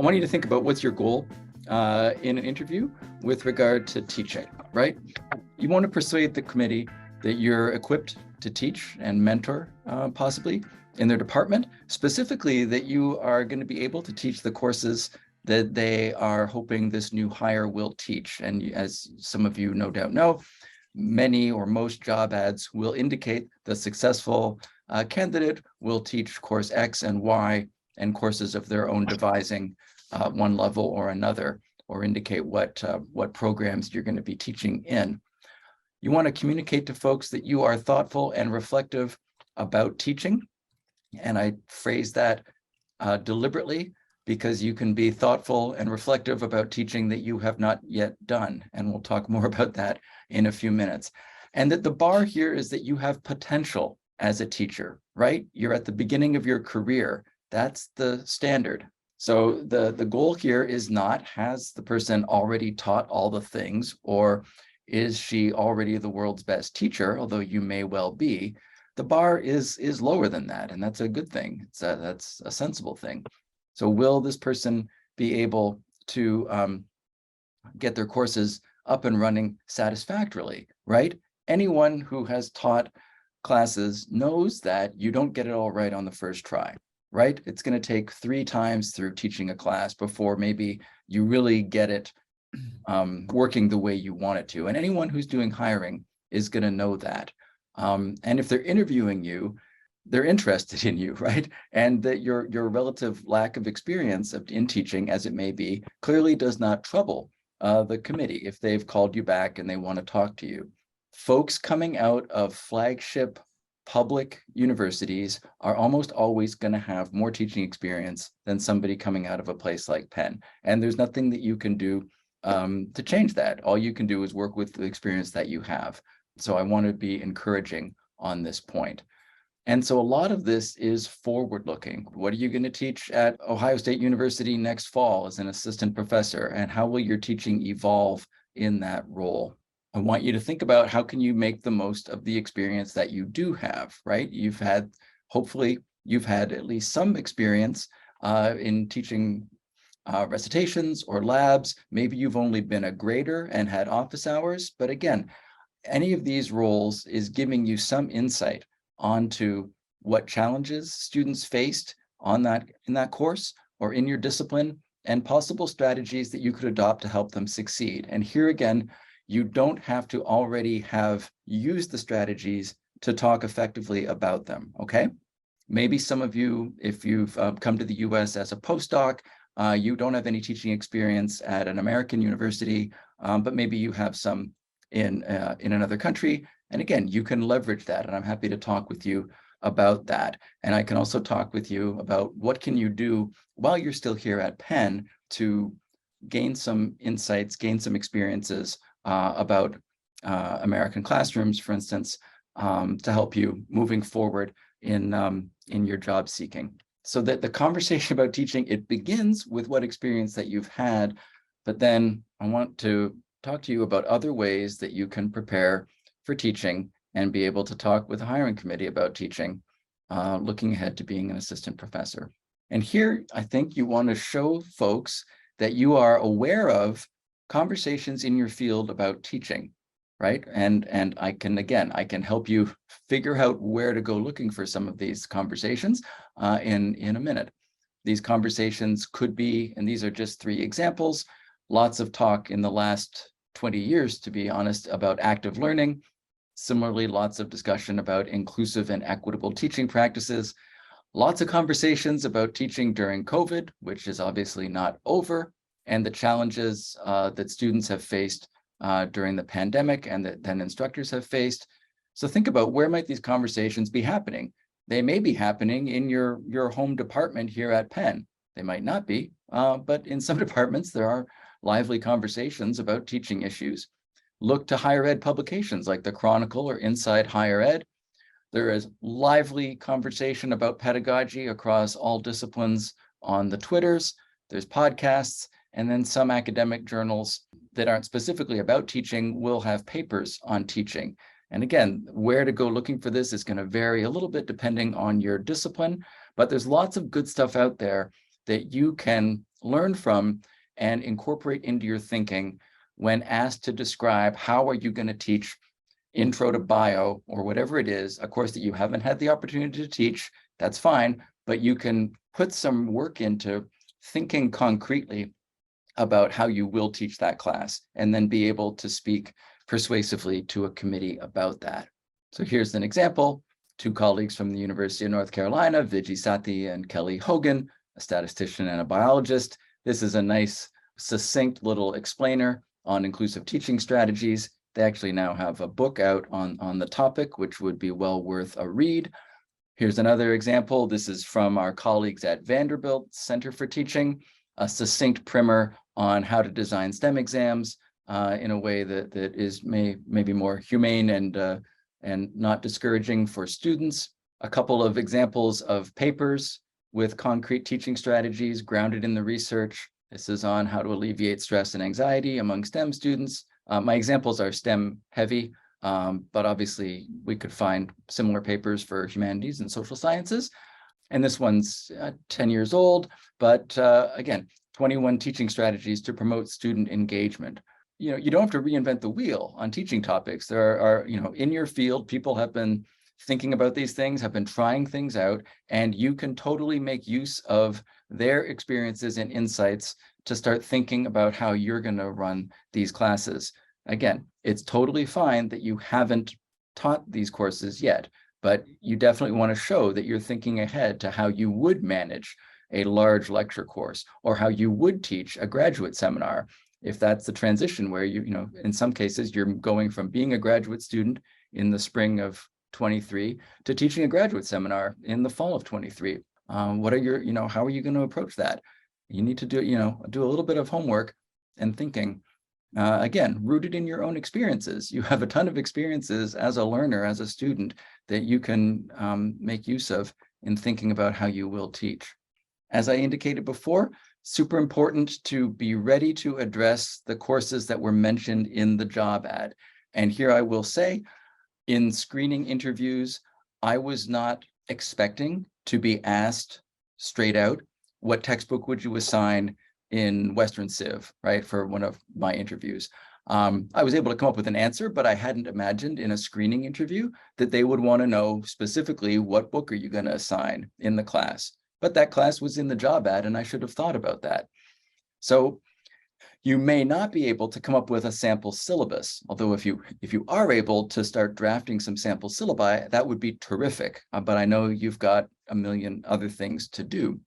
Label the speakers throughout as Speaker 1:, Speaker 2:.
Speaker 1: want you to think about what's your goal in an interview with regard to teaching, right? You want to persuade the committee that you're equipped to teach and mentor, possibly in their department, specifically that you are going to be able to teach the courses that they are hoping this new hire will teach. And as some of you no doubt know, many or most job ads will indicate the successful candidate will teach course X and Y and courses of their own devising, one level or another, or indicate what programs you're going to be teaching in. You want to communicate to folks that you are thoughtful and reflective about teaching. And I phrase that deliberately, because you can be thoughtful and reflective about teaching that you have not yet done. And we'll talk more about that in a few minutes. And that the bar here is that you have potential as a teacher, right? You're at the beginning of your career. That's the standard. So the goal here is not, has the person already taught all the things, or is she already the world's best teacher, although you may well be. The bar is lower than that, and that's a good thing. That's a sensible thing. So will this person be able to get their courses up and running satisfactorily, right? Anyone who has taught classes knows that you don't get it all right on the first try, right? It's going to take 3 times through teaching a class before maybe you really get it working the way you want it to. And anyone who's doing hiring is going to know that. And if they're interviewing you, they're interested in you, right? And that your relative lack of experience in teaching, as it may be, clearly does not trouble the committee if they've called you back and they want to talk to you. Folks coming out of flagship public universities are almost always going to have more teaching experience than somebody coming out of a place like Penn. And there's nothing that you can do to change that. All you can do is work with the experience that you have. So I want to be encouraging on this point. And so a lot of this is forward-looking. What are you going to teach at Ohio State University next fall as an assistant professor? And how will your teaching evolve in that role? I want you to think about how can you make the most of the experience that you do have, right? Hopefully you've had at least some experience in teaching recitations or labs. Maybe you've only been a grader and had office hours. But again, any of these roles is giving you some insight onto what challenges students faced in that course or in your discipline, and possible strategies that you could adopt to help them succeed. And here again, you don't have to already have used the strategies to talk effectively about them, okay? Maybe some of you, if you've come to the US as a postdoc, you don't have any teaching experience at an American university, but maybe you have some in another country. And again, you can leverage that, and I'm happy to talk with you about that. And I can also talk with you about what can you do while you're still here at Penn to gain some insights, gain some experiences about American classrooms, for instance, to help you moving forward in your job seeking. So that the conversation about teaching, it begins with what experience that you've had, but then I want to talk to you about other ways that you can prepare for teaching and be able to talk with the hiring committee about teaching, looking ahead to being an assistant professor. And here, I think you want to show folks that you are aware of conversations in your field about teaching, right? And I can help you figure out where to go looking for some of these conversations in a minute. These conversations could be, and these are just 3 examples, lots of talk in the last 20 years, to be honest, about active learning. Similarly, lots of discussion about inclusive and equitable teaching practices. Lots of conversations about teaching during COVID, which is obviously not over, and the challenges that students have faced during the pandemic and that then instructors have faced. So think about, where might these conversations be happening? They may be happening in your home department here at Penn. They might not be, but in some departments, there are lively conversations about teaching issues. Look to higher ed publications like the Chronicle or Inside Higher Ed. There is lively conversation about pedagogy across all disciplines on the Twitters. There's podcasts, and then some academic journals that aren't specifically about teaching will have papers on teaching. And again, where to go looking for this is going to vary a little bit depending on your discipline, but there's lots of good stuff out there that you can learn from and incorporate into your thinking when asked to describe how are you going to teach intro to bio or whatever it is, a course that you haven't had the opportunity to teach. That's fine, but you can put some work into thinking concretely about how you will teach that class and then be able to speak persuasively to a committee about that. So here's an example. Two colleagues from the University of North Carolina, Vijay Sathi and Kelly Hogan, a statistician and a biologist. This is a nice, succinct little explainer on inclusive teaching strategies. They actually now have a book out on the topic, which would be well worth a read. Here's another example. This is from our colleagues at Vanderbilt Center for Teaching, a succinct primer on how to design STEM exams in a way that is maybe more humane and not discouraging for students. A couple of examples of papers with concrete teaching strategies grounded in the research. This is on how to alleviate stress and anxiety among STEM students. My examples are STEM heavy, but obviously we could find similar papers for humanities and social sciences. And this one's 10 years old, but again, 21 teaching strategies to promote student engagement. You don't have to reinvent the wheel on teaching topics. There are, in your field, people have been thinking about these things, have been trying things out, and you can totally make use of their experiences and insights to start thinking about how you're going to run these classes. Again, it's totally fine that you haven't taught these courses yet, but you definitely want to show that you're thinking ahead to how you would manage a large lecture course or how you would teach a graduate seminar. If that's the transition where in some cases, you're going from being a graduate student in the spring of 23 to teaching a graduate seminar in the fall of 23. What are your, how are you going to approach that? You need to do a little bit of homework and thinking, again, rooted in your own experiences. You have a ton of experiences as a learner, as a student, that you can make use of in thinking about how you will teach. As I indicated before, super important to be ready to address the courses that were mentioned in the job ad. And here I will say, in screening interviews, I was not expecting to be asked straight out, what textbook would you assign in Western Civ, right, for one of my interviews. I was able to come up with an answer, but I hadn't imagined in a screening interview that they would want to know specifically what book are you going to assign in the class. But that class was in the job ad, and I should have thought about that. So you may not be able to come up with a sample syllabus, although if you are able to start drafting some sample syllabi, that would be terrific. But I know you've got a million other things to do.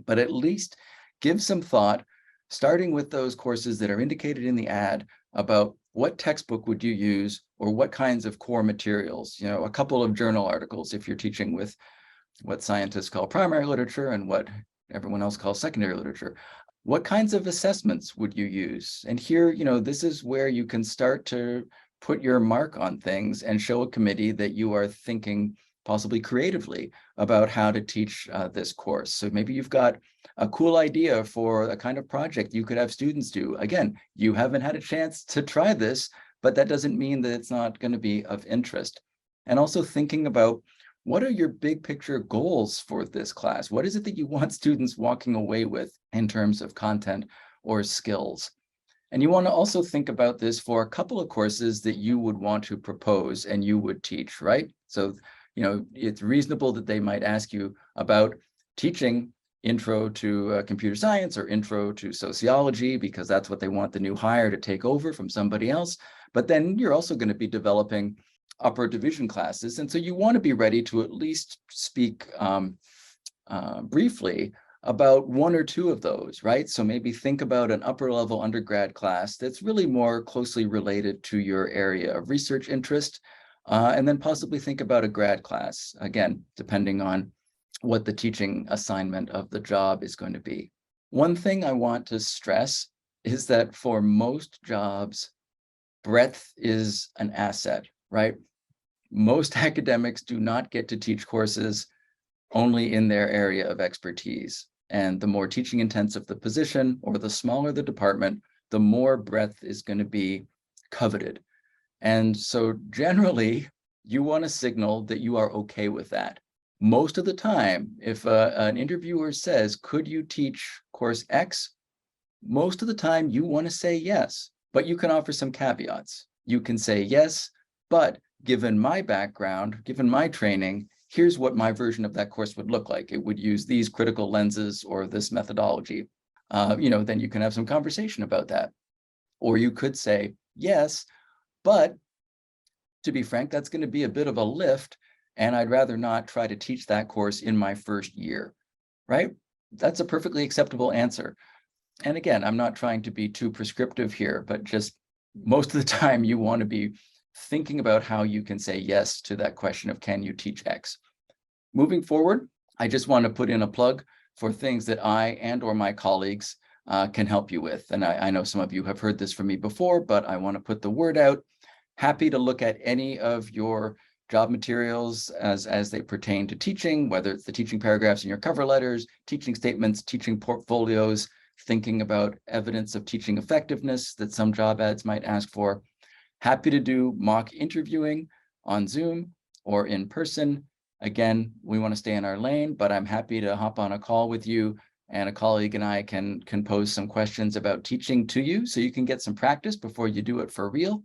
Speaker 1: But at least give some thought, starting with those courses that are indicated in the ad, about what textbook would you use or what kinds of core materials, a couple of journal articles if you're teaching with what scientists call primary literature and what everyone else calls secondary literature. What kinds of assessments would you use? And here, this is where you can start to put your mark on things and show a committee that you are thinking possibly creatively about how to teach this course. So maybe you've got a cool idea for a kind of project you could have students do. Again, you haven't had a chance to try this, but that doesn't mean that it's not going to be of interest. And also thinking about, what are your big picture goals for this class? What is it that you want students walking away with in terms of content or skills? And you want to also think about this for a couple of courses that you would want to propose and you would teach, right? So, it's reasonable that they might ask you about teaching intro to computer science or intro to sociology, because that's what they want the new hire to take over from somebody else. But then you're also going to be developing upper division classes. And so you want to be ready to at least speak briefly about one or two of those, right? So maybe think about an upper level undergrad class that's really more closely related to your area of research interest, and then possibly think about a grad class, again, depending on what the teaching assignment of the job is going to be. One thing I want to stress is that for most jobs, breadth is an asset, right? Most academics do not get to teach courses only in their area of expertise. And the more teaching intensive the position or the smaller the department, the more breadth is going to be coveted. And so generally, you want to signal that you are okay with that. Most of the time, if an interviewer says, could you teach course X, most of the time you want to say yes, but you can offer some caveats. You can say yes, but given my background, given my training, here's what my version of that course would look like. It would use these critical lenses or this methodology. Then you can have some conversation about that. Or you could say, yes, but to be frank, that's going to be a bit of a lift, and I'd rather not try to teach that course in my first year, right? That's a perfectly acceptable answer. And again, I'm not trying to be too prescriptive here, but just most of the time you want to be thinking about how you can say yes to that question of, can you teach X? Moving forward, I just want to put in a plug for things that I and or my colleagues can help you with. And I know some of you have heard this from me before, but I want to put the word out. Happy to look at any of your job materials as they pertain to teaching, whether it's the teaching paragraphs in your cover letters, teaching statements, teaching portfolios, thinking about evidence of teaching effectiveness that some job ads might ask for. Happy to do mock interviewing on Zoom or in person. Again, we want to stay in our lane, but I'm happy to hop on a call with you, and a colleague and I can pose some questions about teaching to you so you can get some practice before you do it for real.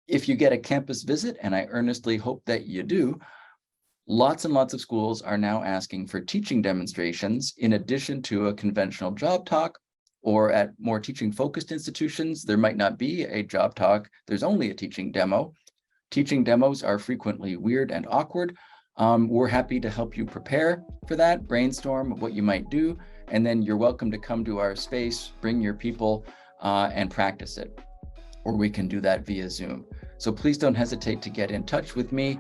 Speaker 1: If you get a campus visit, and I earnestly hope that you do, lots and lots of schools are now asking for teaching demonstrations in addition to a conventional job talk, or at more teaching focused institutions, there might not be a job talk, there's only a teaching demo. Teaching demos are frequently weird and awkward. We're happy to help you prepare for that, brainstorm what you might do, and then you're welcome to come to our space, bring your people, and practice it. Or we can do that via Zoom. So please don't hesitate to get in touch with me.